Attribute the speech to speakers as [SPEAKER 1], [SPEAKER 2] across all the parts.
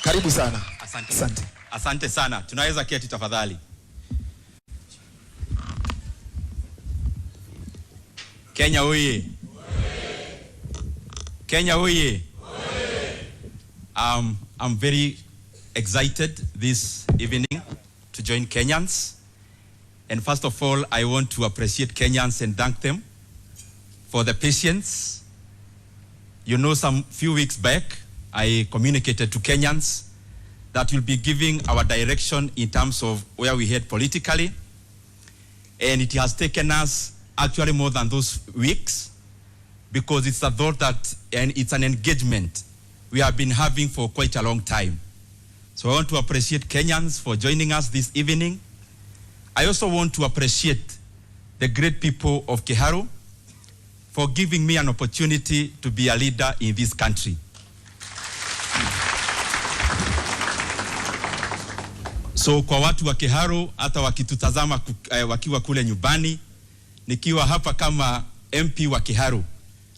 [SPEAKER 1] Karibu sana.
[SPEAKER 2] Asante.
[SPEAKER 1] Asante.
[SPEAKER 2] Asante sana. Tunaweza keti tafadhali. Kenya oye. Kenya oye. I'm very excited this evening to join Kenyans. And first of all, I want to appreciate Kenyans and thank them for the patience. You know, some few weeks back, I communicated to Kenyans that we'll be giving our direction in terms of where we head politically. And it has taken us actually more than those weeks, because it's a thought that, and it's an engagement we have been having for quite a long time. So I want to appreciate Kenyans for joining us this evening. I also want to appreciate the great people of Kiharu for giving me an opportunity to be a leader in this country. So kwa watu wa Kiharu, hata wakitutazama wakiwa kule nyumbani, nikiwa hapa kama MP wa Kiharu,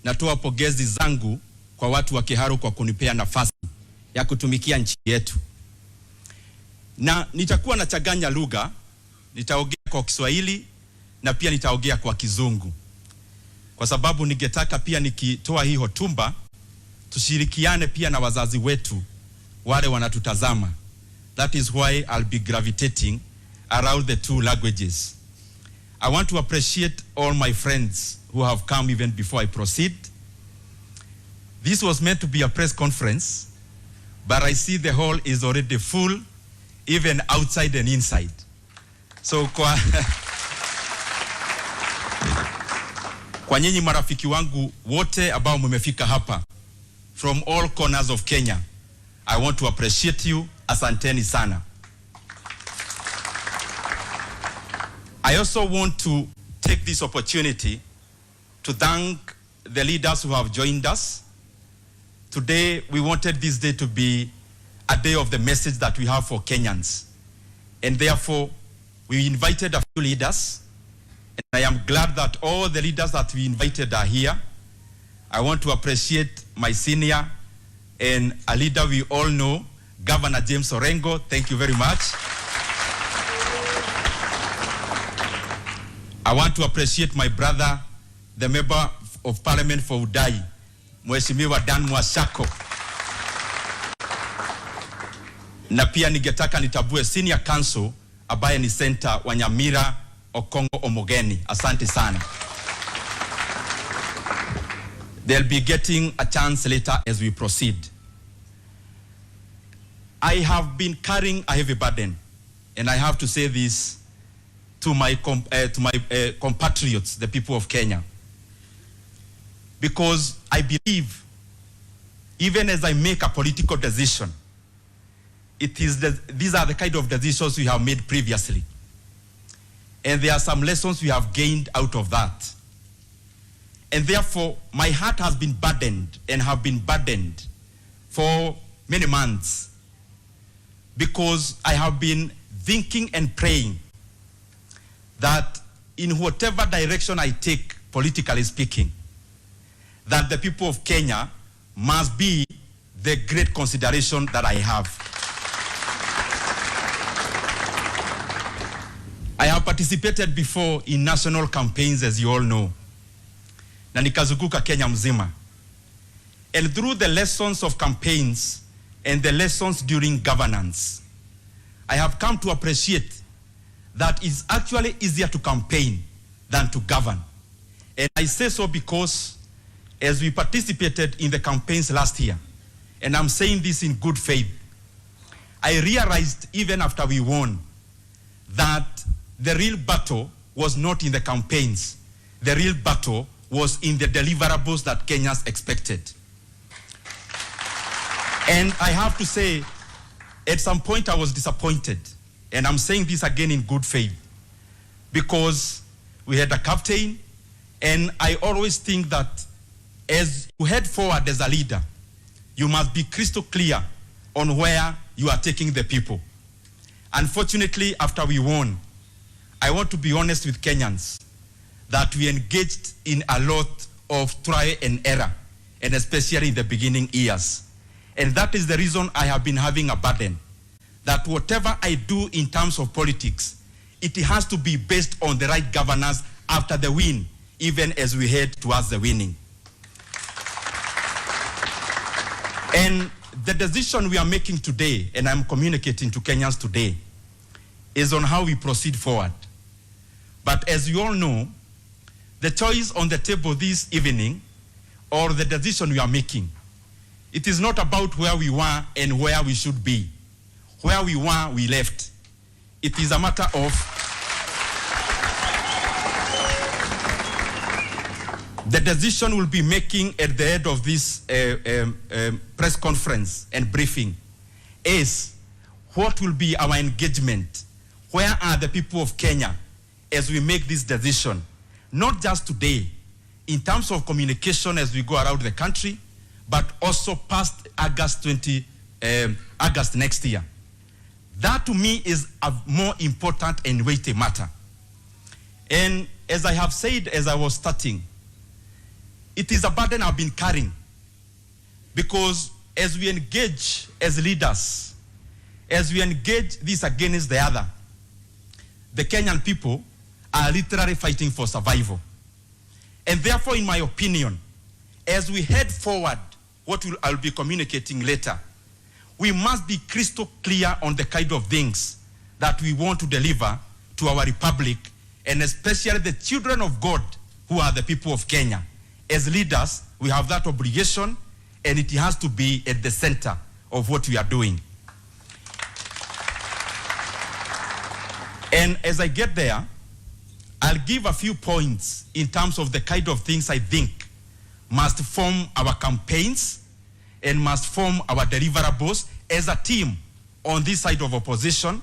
[SPEAKER 2] natoa pongezi zangu kwa watu wa Kiharu kwa kunipea nafasi ya kutumikia nchi yetu. Na nitakuwa nachanganya lugha, nitaongea kwa Kiswahili na pia nitaongea kwa Kizungu. Kwa sababu ningetaka pia nikitoa hii hotuba tushirikiane pia na wazazi wetu wale wanatutazama. That is why I'll be gravitating around the two languages. I want to appreciate all my friends who have come even before I proceed. This was meant to be a press conference, but I see the hall is already full, even outside and inside. So kwa nyinyi marafiki wangu wote ambao mmefika hapa from all corners of Kenya, I want to appreciate you. Asanteni sana. I also want to take this opportunity to thank the leaders who have joined us. Today, we wanted this day to be a day of the message that we have for Kenyans. And therefore, we invited a few leaders. And I am glad that all the leaders that we invited are here. I want to appreciate my senior and a leader we all know, Governor James Orengo. Thank you very much. I want to appreciate my brother, the Member of Parliament for Udai, Mheshimiwa Dan Mwashako. Na pia ningetaka nitabue Senior Counsel ambaye ni Senator wa Nyamira Okongo Omogeni. Asante sana. They'll be getting a chance later as we proceed. I have been carrying a heavy burden, and I have to say this to my compatriots, the people of Kenya, because I believe, even as I make a political decision, these are the kind of decisions we have made previously, and there are some lessons we have gained out of that. And therefore, my heart has been burdened and have been burdened for many months, because I have been thinking and praying that in whatever direction I take, politically speaking, that the people of Kenya must be the great consideration that I have. I have participated before in national campaigns, as you all know. Na nikazunguka Kenya mzima. And through the lessons of campaigns and the lessons during governance, I have come to appreciate that it's actually easier to campaign than to govern. And I say so because as we participated in the campaigns last year, and I'm saying this in good faith, I realized even after we won that the real battle was not in the campaigns. The real battle was in the deliverables that Kenyans expected. And I have to say, at some point I was disappointed. And I'm saying this again in good faith, because we had a captain, and I always think that as you head forward as a leader, you must be crystal clear on where you are taking the people. Unfortunately, after we won, I want to be honest with Kenyans that we engaged in a lot of trial and error, and especially in the beginning years. And that is the reason I have been having a burden that whatever I do in terms of politics, it has to be based on the right governance after the win, even as we head towards the winning. And the decision we are making today, and I'm communicating to Kenyans today, is on how we proceed forward. But as you all know, the choice on the table this evening, or the decision we are making, it is not about where we were and where we should be. Where we were, we left. It is a matter of the decision we'll be making at the end of this press conference and briefing is what will be our engagement. Where are the people of Kenya as we make this decision? Not just today, in terms of communication as we go around the country, but also past August next year. That to me is a more important and weighty matter. And as I have said as I was starting, it is a burden I've been carrying, because as we engage as leaders, as we engage this against the other, the Kenyan people are literally fighting for survival. And therefore, in my opinion, as we head forward, what I'll be communicating later, we must be crystal clear on the kind of things that we want to deliver to our republic, and especially the children of God who are the people of Kenya. As leaders, we have that obligation, and it has to be at the center of what we are doing. And as I get there, I'll give a few points in terms of the kind of things I think must form our campaigns and must form our deliverables as a team on this side of opposition.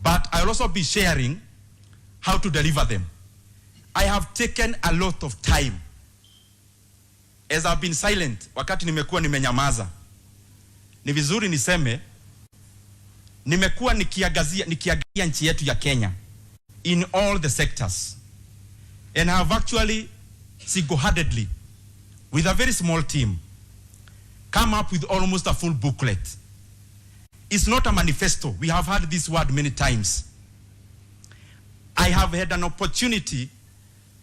[SPEAKER 2] But I'll also be sharing how to deliver them. I have taken a lot of time. As I've been silent, wakati nimekuwa nimenyamaza, ni vizuri niseme, nimekuwa nikiangalia nchi yetu ya Kenya in all the sectors. And I have actually single-handedly, with a very small team, come up with almost a full booklet. It's not a manifesto. We have heard this word many times. I have had an opportunity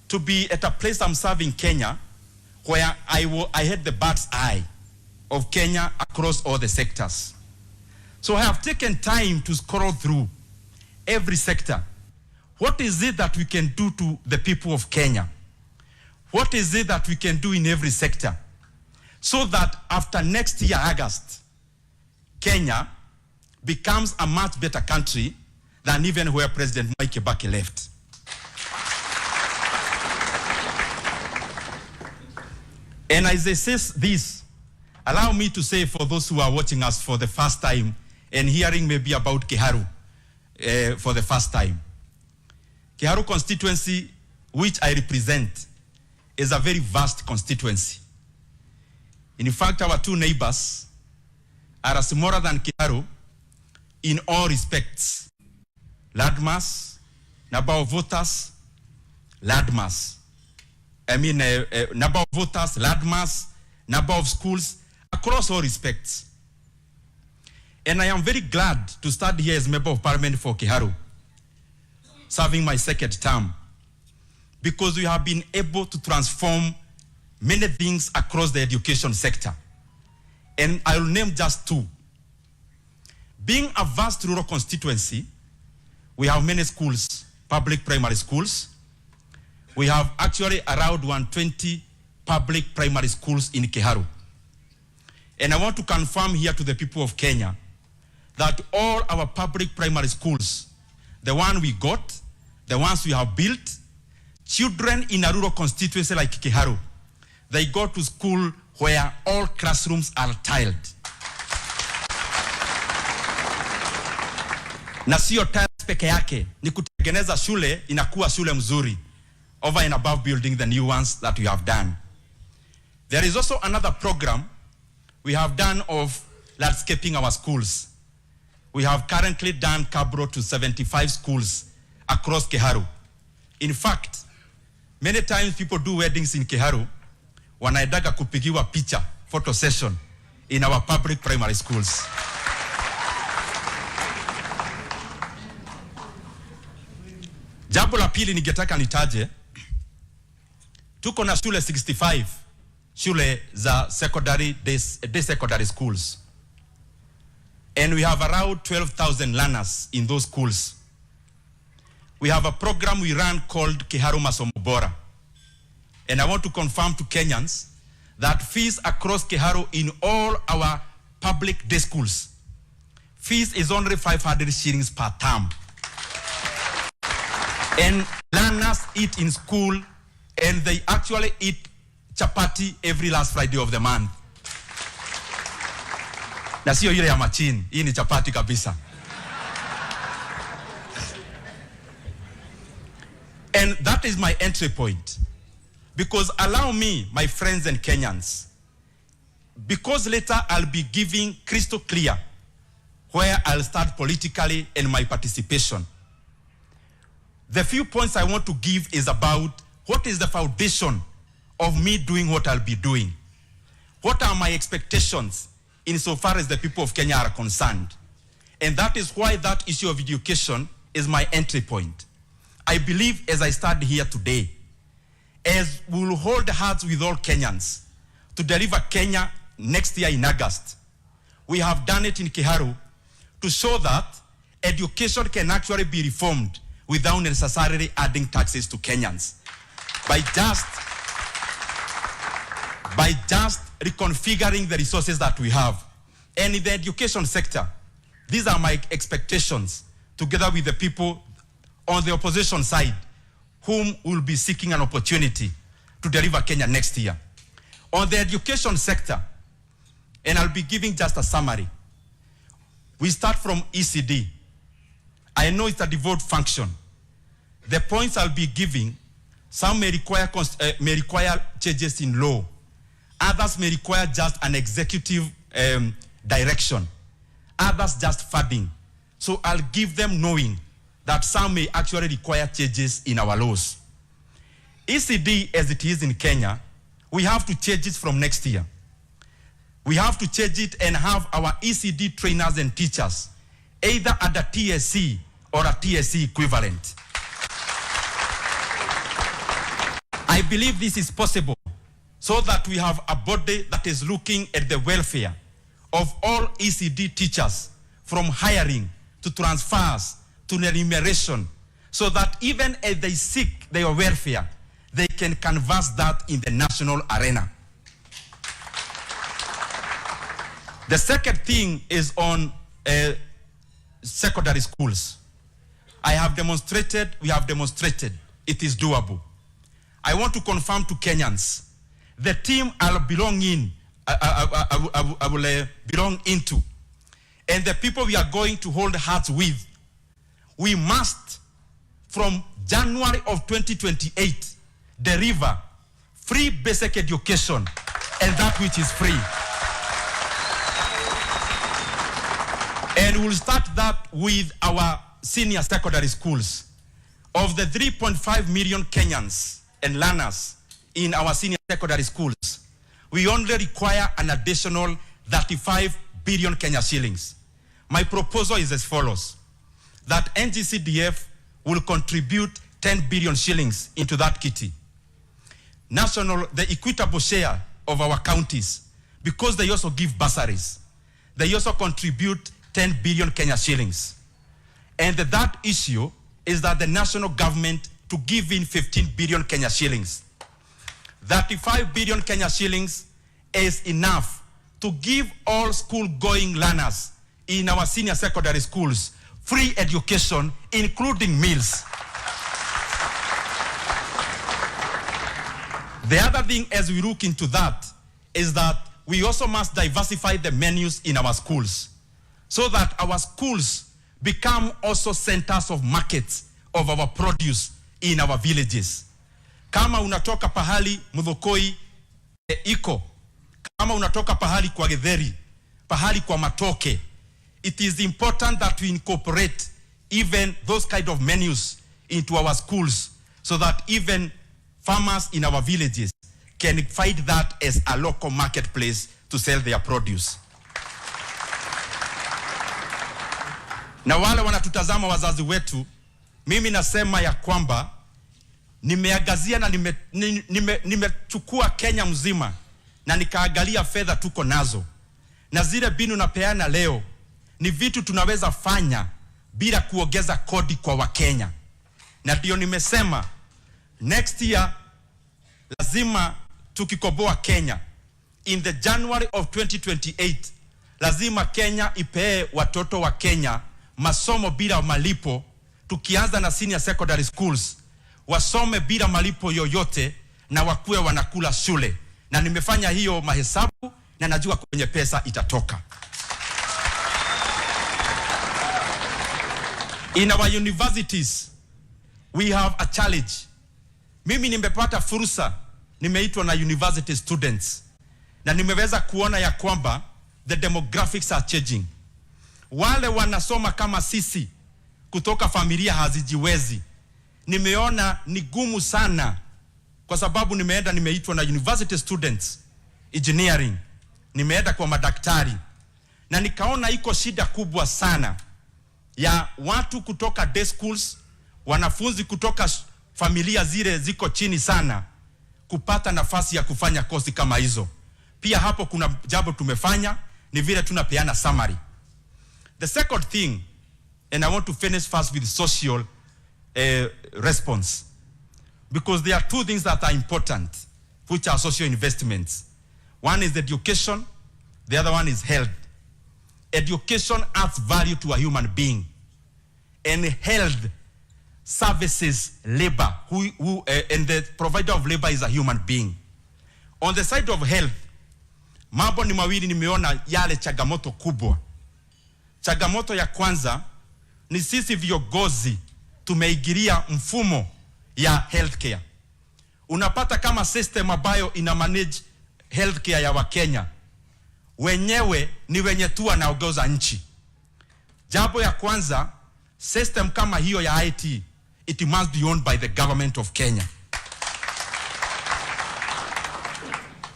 [SPEAKER 2] to be at a place I'm serving Kenya, where I had the bird's eye of Kenya across all the sectors. So I have taken time to scroll through every sector. What is it that we can do to the people of Kenya? What is it that we can do in every sector? So that after next year, August, Kenya becomes a much better country than even where President Mwai Kibaki left. And as I say this, allow me to say for those who are watching us for the first time and hearing maybe about Kiharu for the first time. Kiharu constituency, which I represent, is a very vast constituency. In fact, our two neighbors are smaller than Kiharu in all respects. Landmass, number of voters, landmass. Number of voters, landmass, number of schools, across all respects. And I am very glad to stand here as Member of Parliament for Kiharu, serving my second term, because we have been able to transform many things across the education sector. And I will name just two. Being a vast rural constituency, we have many schools, public primary schools. We have actually around 120 public primary schools in Kiharu. And I want to confirm here to the people of Kenya that all our public primary schools, the one we got, the ones we have built, children in a rural constituency like Kiharu, they go to school where all classrooms are tiled. Na sio tiles peke yake, ni kutengeneza shule inakuwa shule mzuri, over and above building the new ones that we have done. There is also another program we have done of landscaping our schools. We have currently done cabro to 75 schools across Kiharu. In fact, many times people do weddings in Kiharu, wanaendaga kupigiwa picha, photo session, in our public primary schools. Jambo la pili ningetaka nitaje, tuko na shule 65 shule za secondary day secondary schools, and we have around 12,000 learners in those schools. We have a program we run called Kiharu Masomo Bora, and I want to confirm to Kenyans that fees across Kiharu in all our public day schools, fees is only 500 shillings per term. And learners eat in school, and they actually eat chapati every last Friday of the month. Na sio ile ya machini, hii ni chapati kabisa. And that is my entry point. Because allow me, my friends and Kenyans, because later I'll be giving crystal clear where I'll start politically and my participation. The few points I want to give is about what is the foundation of me doing what I'll be doing. What are my expectations insofar as the people of Kenya are concerned? And that is why that issue of education is my entry point. I believe as I stand here today, as we will hold hands with all Kenyans to deliver Kenya next year in August, we have done it in Kiharu to show that education can actually be reformed without necessarily adding taxes to Kenyans. By just reconfiguring the resources that we have. And in the education sector, these are my expectations, together with the people on the opposition side, whom will be seeking an opportunity to deliver Kenya next year. On the education sector, and I'll be giving just a summary. We start from ECD. I know it's a devolved function. The points I'll be giving, some may require changes in law. Others may require just an executive direction. Others just funding. So I'll give them knowing that some may actually require changes in our laws. ECD, as it is in Kenya, we have to change it from next year. We have to change it and have our ECD trainers and teachers either at a TSC or a TSC equivalent. I believe this is possible so that we have a body that is looking at the welfare of all ECD teachers, from hiring to transfers to remuneration, so that even as they seek their welfare, they can canvass that in the national arena. The second thing is on secondary schools. We have demonstrated it is doable. I want to confirm to Kenyans, the team I'll belong into, and the people we are going to hold hands with, we must, from January of 2028, deliver free basic education and that which is free. And we'll start that with our senior secondary schools. Of the 3.5 million Kenyans and learners in our senior secondary schools, we only require an additional 35 billion Kenya shillings. My proposal is as follows: that NGCDF will contribute 10 billion shillings into that kitty. The equitable share of our counties, because they also give bursaries, they also contribute 10 billion Kenya shillings. And that issue is that the national government to give in 15 billion Kenya shillings. 35 billion Kenya shillings is enough to give all school-going learners in our senior secondary schools free education, including meals. The other thing as we look into that is that we also must diversify the menus in our schools, so that our schools become also centers of markets of our produce in our villages. Kama unatoka pahali Muthokoi iko, kama unatoka pahali kwa Githeri, pahali kwa Matoke, it is important that we incorporate even those kind of menus into our schools, so that even farmers in our villages can find that as a local marketplace to sell their produce. Na wale wanatutazama wazazi wetu, mimi nasema ya kwamba nimeagazia na nimechukua Kenya mzima na nikaangalia fedha tuko nazo. Na zile binu napeana leo ni vitu tunaweza fanya bila kuongeza kodi kwa Wakenya. Na ndio nimesema next year lazima tukikoboa Kenya in the January of 2028 lazima Kenya ipee watoto wa Kenya masomo bila malipo, tukianza na senior secondary schools, wasome bila malipo yoyote na wakuwe wanakula shule. Na nimefanya hiyo mahesabu na najua kwenye pesa itatoka. In our universities we have a challenge. Mimi nimepata fursa, nimeitwa na university students na nimeweza kuona ya kwamba the demographics are changing. Wale wanasoma kama sisi kutoka familia hazijiwezi, nimeona ni gumu sana, kwa sababu nimeitwa na university students engineering, nimeenda kwa madaktari, na nikaona iko shida kubwa sana ya watu kutoka day schools, wanafunzi kutoka familia zile ziko chini sana kupata nafasi ya kufanya kozi kama hizo. Pia hapo kuna jambo tumefanya, ni vile tunapeana summary. The second thing, and I want to finish first with social response, because there are two things that are important which are social investments. One is education, the other one is health. Education adds value to a human being, and health services labor, and the provider of labor is a human being. On the side of health, mambo ni mawili nimeona yale changamoto kubwa. Changamoto ya kwanza ni sisi viongozi tumeigiria mfumo ya healthcare. Unapata kama system ambayo ina manage healthcare ya Wakenya wenyewe ni wenye tu wanaongoza nchi. Jambo ya kwanza, system kama hiyo ya IT, it must be owned by the government of Kenya.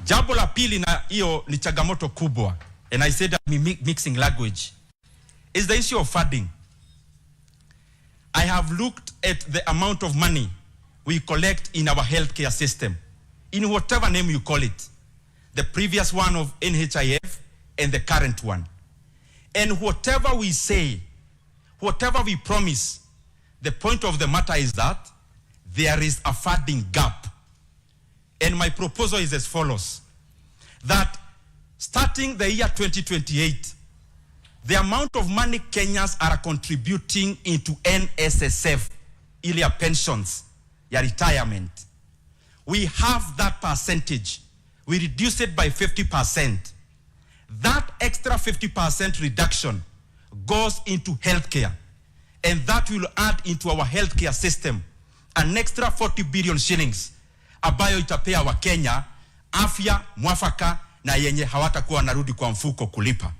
[SPEAKER 2] Jambo la pili, na hiyo ni changamoto kubwa, and I said I'm mixing language, is the issue of funding. I have looked at the amount of money we collect in our healthcare system, in whatever name you call it, the previous one of NHIF and the current one. And whatever we say, whatever we promise, the point of the matter is that there is a funding gap. And my proposal is as follows, that starting the year 2028, the amount of money Kenyans are contributing into NSSF, ile pensions, ya retirement, we have that percentage, we reduce it by 50%. That extra 50% reduction goes into healthcare, and that will add into our healthcare system an extra 40 billion shillings, ambayo itapea wa Kenya afya mwafaka na yenye hawatakuwa narudi kwa mfuko kulipa.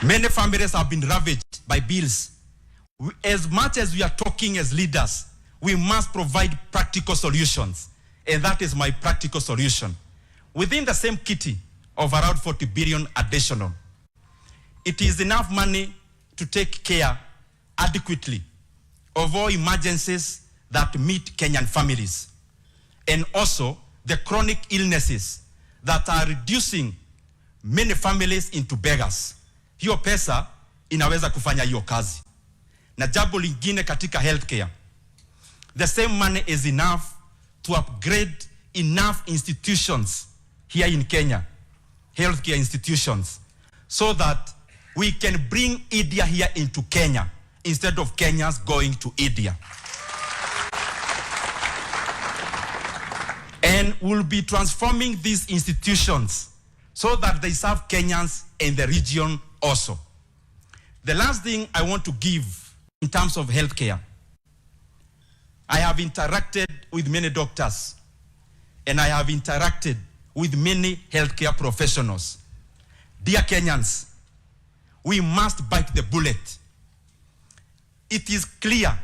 [SPEAKER 2] Many families have been ravaged by bills. As much as we are talking as leaders, we must provide practical solutions, and that is my practical solution. Within the same kitty of around 40 billion additional, it is enough money to take care adequately of all emergencies that meet Kenyan families, and also the chronic illnesses that are reducing many families into beggars. Hiyo pesa inaweza kufanya hiyo kazi. Na jambo lingine katika healthcare, the same money is enough to upgrade enough institutions here in Kenya, healthcare institutions, so that we can bring India here into Kenya instead of Kenyans going to India. And we'll be transforming these institutions so that they serve Kenyans in the region also. The last thing I want to give in terms of healthcare, I have interacted with many doctors, and I have interacted with many healthcare professionals. Dear Kenyans, we must bite the bullet. It is clear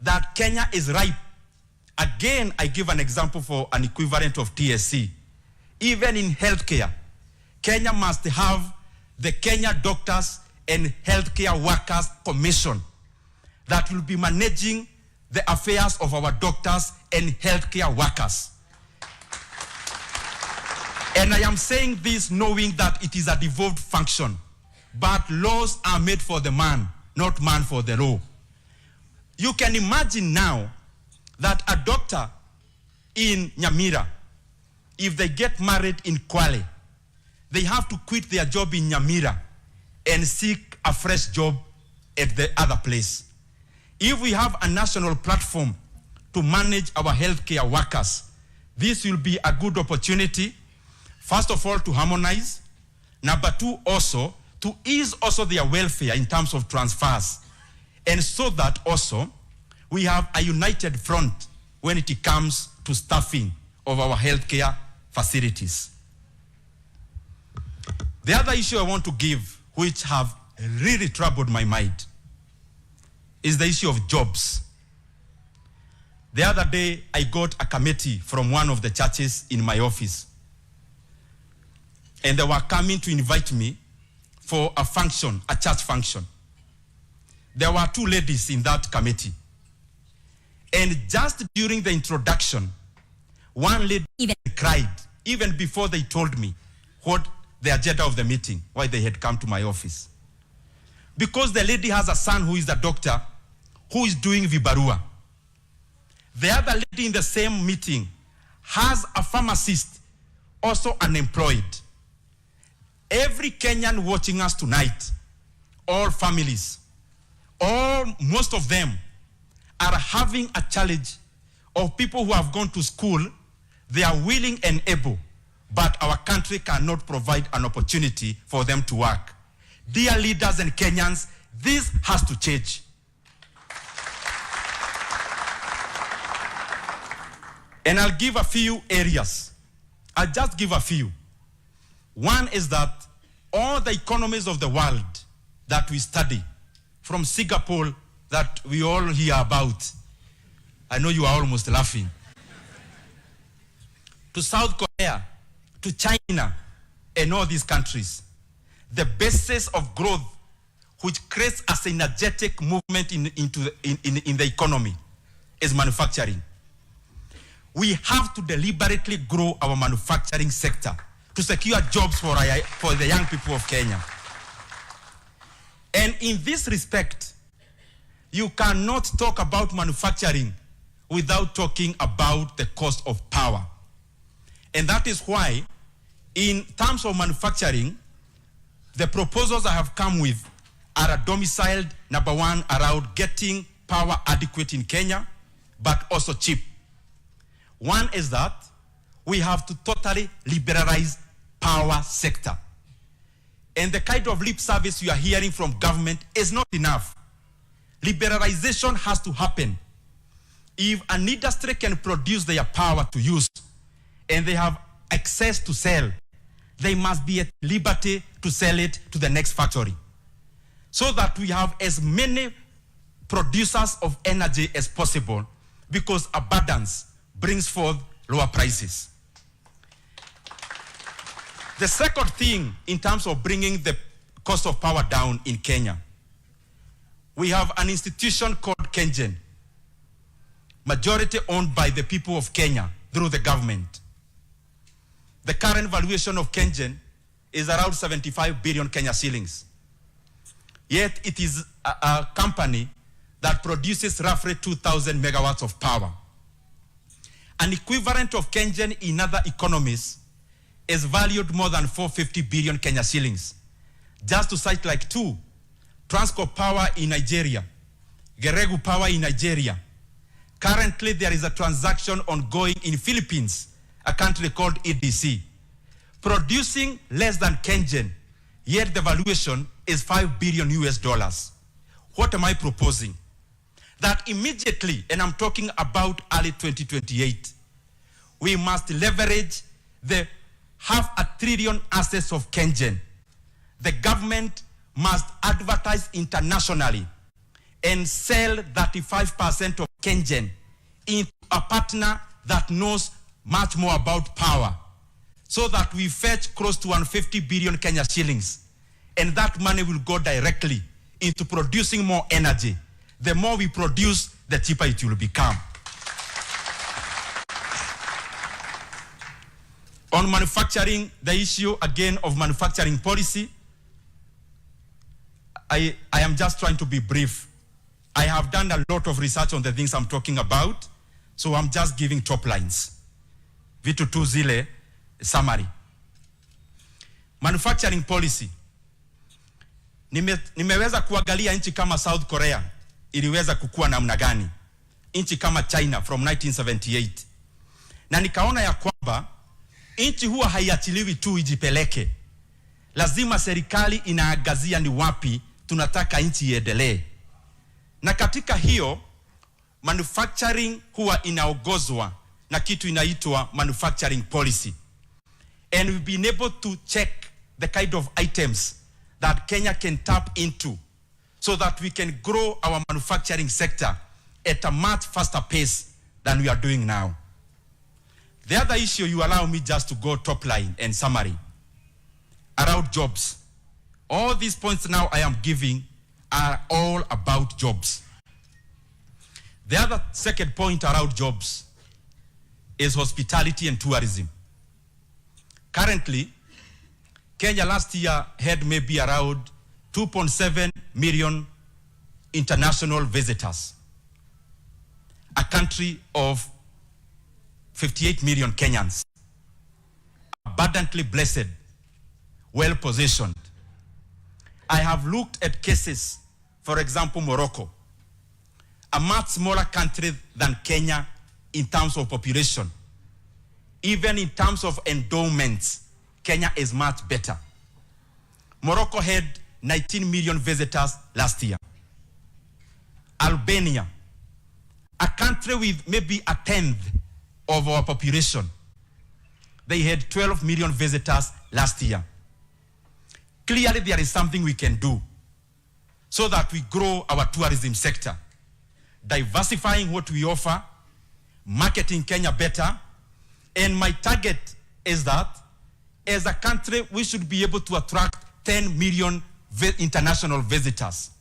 [SPEAKER 2] that Kenya is ripe. Again, I give an example for an equivalent of TSC. Even in healthcare, Kenya must have the Kenya Doctors and Healthcare Workers Commission that will be managing the affairs of our doctors and healthcare workers. And I am saying this knowing that it is a devolved function, but laws are made for the man, not man for the law. You can imagine now that a doctor in Nyamira, if they get married in Kwale, they have to quit their job in Nyamira and seek a fresh job at the other place. If we have a national platform to manage our healthcare workers, this will be a good opportunity, first of all, to harmonize. Number two, also, to ease also their welfare in terms of transfers. And so that also, we have a united front when it comes to staffing of our healthcare facilities. The other issue I want to give, which have really troubled my mind, is the issue of jobs. The other day, I got a committee from one of the churches in my office. And they were coming to invite me for a function, a church function. There were two ladies in that committee. And just during the introduction, one lady even cried, even before they told me what the agenda of the meeting, why they had come to my office. Because the lady has a son who is a doctor, who is doing vibarua. The other lady in the same meeting has a pharmacist, also unemployed. Every Kenyan watching us tonight, all families, most of them are having a challenge of people who have gone to school. They are willing and able, but our country cannot provide an opportunity for them to work. Dear leaders and Kenyans, this has to change. And I'll give a few areas. I'll just give a few. One is that all the economies of the world that we study, from Singapore that we all hear about, I know you are almost laughing, to South Korea, to China, and all these countries, the basis of growth which creates a synergetic movement in the economy is manufacturing. We have to deliberately grow our manufacturing sector to secure jobs for the young people of Kenya. And in this respect, you cannot talk about manufacturing without talking about the cost of power. And that is why, in terms of manufacturing, the proposals I have come with are domiciled, number one, around getting power adequate in Kenya, but also cheap. One is that we have to totally liberalize power sector. And the kind of lip service you are hearing from government is not enough. Liberalization has to happen. If an industry can produce their power to use and they have access to sell, they must be at liberty to sell it to the next factory, so that we have as many producers of energy as possible, because abundance brings forth lower prices. The second thing, in terms of bringing the cost of power down in Kenya, we have an institution called KenGen, majority owned by the people of Kenya through the government. The current valuation of KenGen is around 75 billion Kenya shillings. Yet it is a company that produces roughly 2,000 megawatts of power. An equivalent of KenGen in other economies is valued more than 450 billion Kenya shillings. Just to cite like two, Transco Power in Nigeria, Geregu Power in Nigeria. Currently, there is a transaction ongoing in Philippines, a country called EDC, producing less than KenGen, yet the valuation is $5 billion US. What am I proposing? That immediately, and I'm talking about early 2028, we must leverage the $500 billion assets of KenGen. The government must advertise internationally and sell 35% of KenGen into a partner that knows much more about power, so that we fetch close to 150 billion Kenya shillings and that money will go directly into producing more energy. The more we produce, the cheaper it will become. On manufacturing, the issue again of manufacturing policy, I am just trying to be brief. I have done a lot of research on the things I'm talking about, so I'm just giving top lines. Vitu tu zile summary. Manufacturing policy. Nimeweza kuangalia nchi kama South Korea iliweza kukua namna gani, nchi kama China from 1978, na nikaona ya kwamba nchi huwa haiachiliwi tu ijipeleke. Lazima serikali inaangazia ni wapi tunataka nchi iendelee. Na katika hiyo manufacturing huwa inaongozwa na kitu inaitwa manufacturing policy. And we've been able to check the kind of items that Kenya can tap into so that we can grow our manufacturing sector at a much faster pace than we are doing now. The other issue, you allow me just to go top line and summary, around jobs. All these points now I am giving are all about jobs. The other second point around jobs is hospitality and tourism. Currently, Kenya last year had maybe around 2.7 million international visitors. A country of 58 million Kenyans, abundantly blessed, well-positioned. I have looked at cases, for example, Morocco, a much smaller country than Kenya in terms of population. Even in terms of endowments, Kenya is much better. Morocco had 19 million visitors last year. Albania, a country with maybe a tenth of our population, they had 12 million visitors last year. Clearly there is something we can do so that we grow our tourism sector, diversifying what we offer, marketing Kenya better, and my target is that as a country we should be able to attract 10 million international visitors.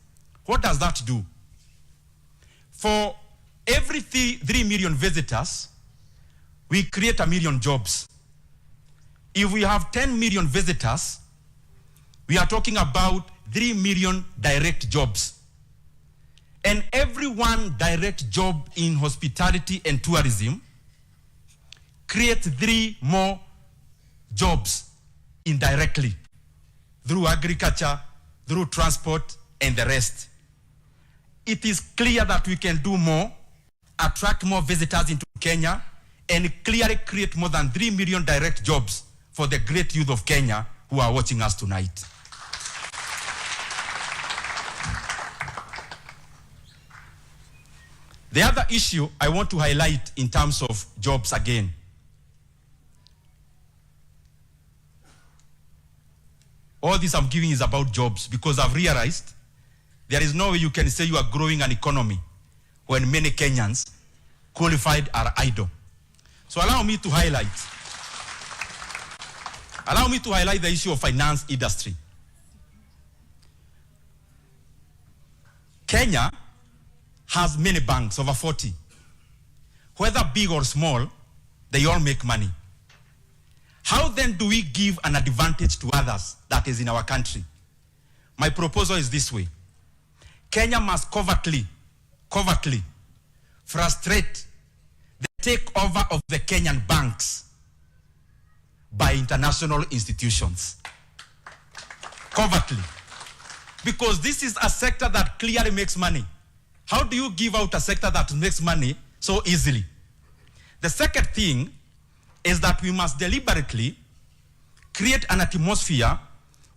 [SPEAKER 2] What does that do? For every 3 million visitors, we create 1 million jobs. If we have 10 million visitors, we are talking about 3 million direct jobs. And every one direct job in hospitality and tourism creates 3 more jobs indirectly through agriculture, through transport, and the rest. It is clear that we can do more, attract more visitors into Kenya, and clearly create more than 3 million direct jobs for the great youth of Kenya who are watching us tonight. The other issue I want to highlight in terms of jobs again. All this I'm giving is about jobs because I've realized there is no way you can say you are growing an economy when many Kenyans qualified are idle. So allow me to highlight the issue of finance industry. Kenya has many banks, over 40. Whether big or small, they all make money. How then do we give an advantage to others that is in our country? My proposal is this way. Kenya must covertly frustrate the takeover of the Kenyan banks by international institutions. Covertly. Because this is a sector that clearly makes money. How do you give out a sector that makes money so easily? The second thing is that we must deliberately create an atmosphere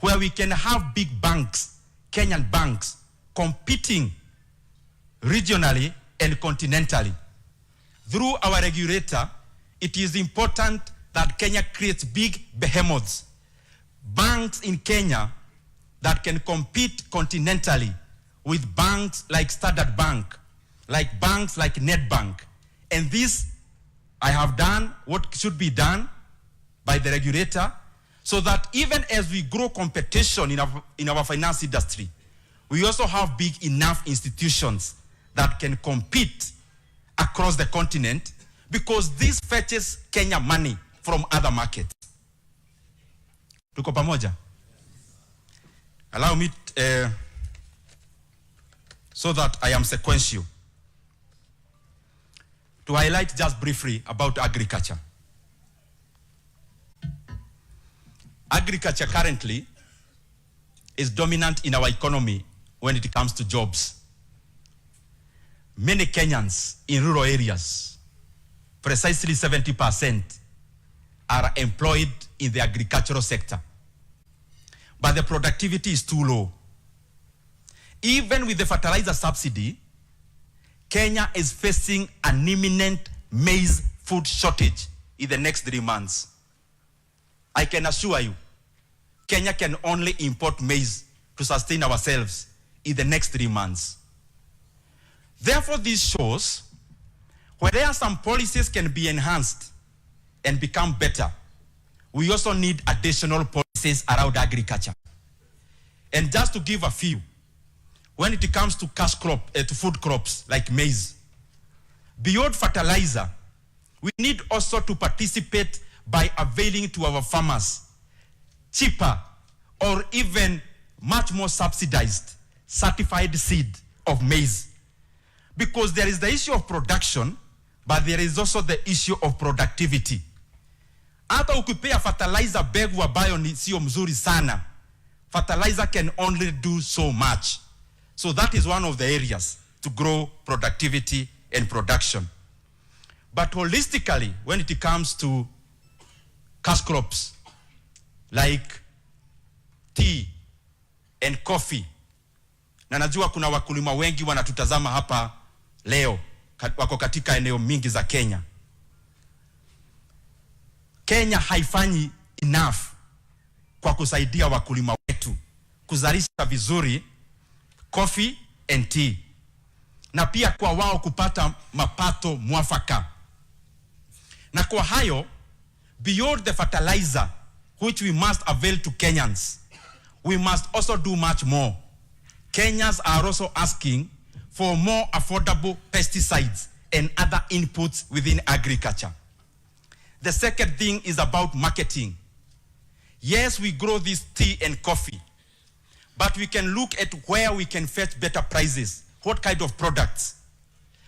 [SPEAKER 2] where we can have big banks, Kenyan banks, competing regionally and continentally. Through our regulator, it is important that Kenya creates big behemoths, banks in Kenya that can compete continentally with banks like Standard Bank, like banks like Nedbank. And this, I have done what should be done by the regulator so that even as we grow competition in our finance industry, we also have big enough institutions that can compete across the continent, because this fetches Kenya money from other markets. Tuko pamoja? Allow me so that I am sequential to highlight just briefly about agriculture. Agriculture currently is dominant in our economy when it comes to jobs. Many Kenyans in rural areas, precisely 70%, are employed in the agricultural sector. But the productivity is too low. Even with the fertilizer subsidy, Kenya is facing an imminent maize food shortage in the next 3 months. I can assure you, Kenya can only import maize to sustain ourselves in the next 3 months. Therefore, this shows where some policies can be enhanced and become better, we also need additional policies around agriculture. And just to give a few, when it comes to to food crops like maize, beyond fertilizer, we need also to participate by availing to our farmers cheaper or even much more subsidized certified seed of maize. Because there is the issue of production, but there is also the issue of productivity. Hata ukipea fertilizer begu ambayo ni sio mzuri sana, fertilizer can only do so much. So that is one of the areas to grow productivity and production. But holistically, when it comes to cash crops like tea and coffee, na najua kuna wakulima wengi wanatutazama hapa leo, wako katika eneo mingi za Kenya. Kenya haifanyi enough kwa kusaidia wakulima wetu kuzalisha vizuri coffee and tea, na pia kwa wao kupata mapato mwafaka. Na kwa hayo, beyond the fertilizer which we must avail to Kenyans, we must also do much more. Kenyans are also asking for more affordable pesticides and other inputs within agriculture. The second thing is about marketing. Yes, we grow this tea and coffee, but we can look at where we can fetch better prices. What kind of products?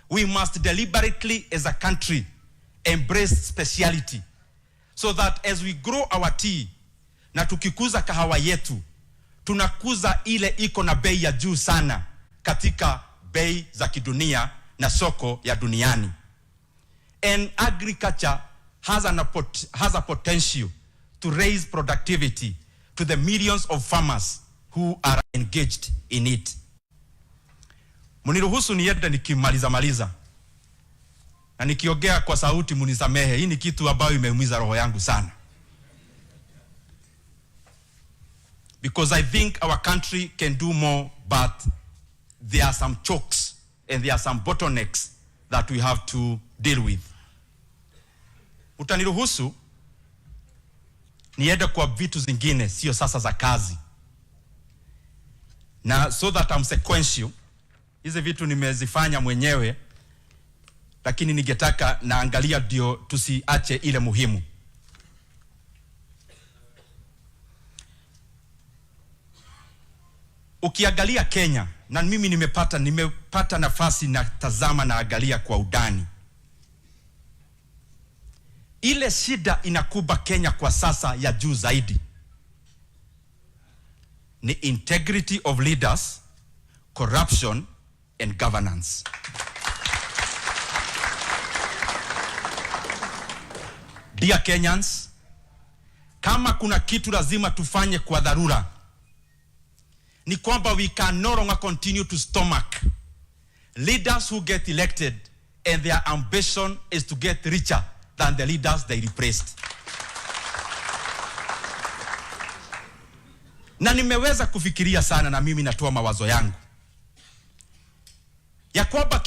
[SPEAKER 2] We must deliberately, as a country, embrace speciality, so that as we grow our tea, na tukikuza kahawa yetu, tunakuza ile iko na bei ya juu sana katika bei za kidunia na soko ya duniani. And agriculture has a potential to raise productivity to the millions of farmers who are engaged in it. Muniruhusu niende nikimaliza. Na nikiongea kwa sauti munisamehe, hii ni kitu ambayo imeumiza roho yangu sana. Because I think our country can do more, but there are some chokes and there are some bottlenecks that we have to deal with. Utaniruhusu niende kwa vitu zingine, sio sasa za kazi. Na so that I'm sequential, hizi vitu nimezifanya mwenyewe, lakini ningetaka naangalia ndio tusiache ile muhimu. Ukiangalia Kenya, na mimi nimepata nafasi na tazama na angalia kwa udani, ile shida inakuba Kenya kwa sasa ya juu zaidi ni integrity of leaders, corruption and governance. Dear Kenyans, kama kuna kitu lazima tufanye kwa dharura, ni kwamba we can no longer continue to stomach leaders who get elected and their ambition is to get richer than the leaders they replaced. Na nimeweza kufikiria sana, na mimi natoa mawazo yangu ya kwamba